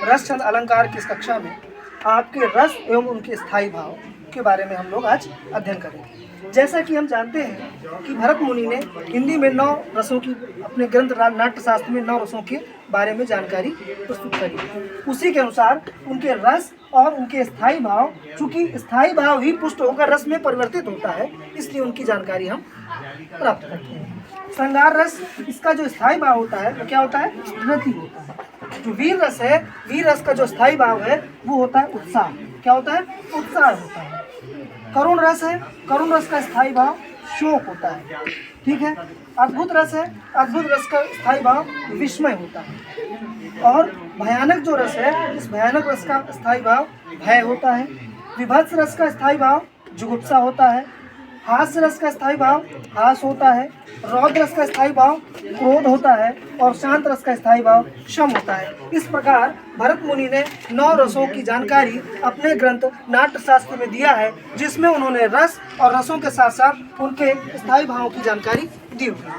रसचंद अलंकार की इस कक्षा में आपके रस एवं उनके स्थायी भाव के बारे में हम लोग आज अध्ययन करेंगे। जैसा कि हम जानते हैं कि भरत मुनि ने हिंदी में 9 रसों की अपने ग्रंथ नाट्यशास्त्र में 9 रसों के बारे में जानकारी प्रस्तुत करी। उसी के अनुसार उनके रस और उनके स्थायी भाव, चूंकि स्थायी भाव ही पुष्ट होकर रस में परिवर्तित होता है, इसलिए उनकी जानकारी हम प्राप्त करते हैं। श्रृंगार रस, इसका जो स्थायी भाव होता है वो क्या होता है? रति होता है। जो वीर रस है, वीर रस का जो स्थायी भाव है वो होता है उत्साह। क्या होता है? उत्साह होता है। करुण रस है, करुण रस का स्थायी भाव शोक होता है। ठीक है। अद्भुत रस है, अद्भुत रस का स्थायी भाव विस्मय होता है। और भयानक जो रस है, इस भयानक रस का स्थायी भाव भय होता है। विभत्स रस का स्थायी भाव जुगुप्सा होता है। हास्य रस का स्थायी भाव हास होता है। रौद्र रस का स्थायी भाव क्रोध होता है। और शांत रस का स्थायी भाव शम होता है। इस प्रकार भरत मुनि ने 9 रसों की जानकारी अपने ग्रंथ नाट्यशास्त्र में दिया है, जिसमें उन्होंने रस और रसों के साथ साथ उनके स्थायी भावों की जानकारी दी हुई है।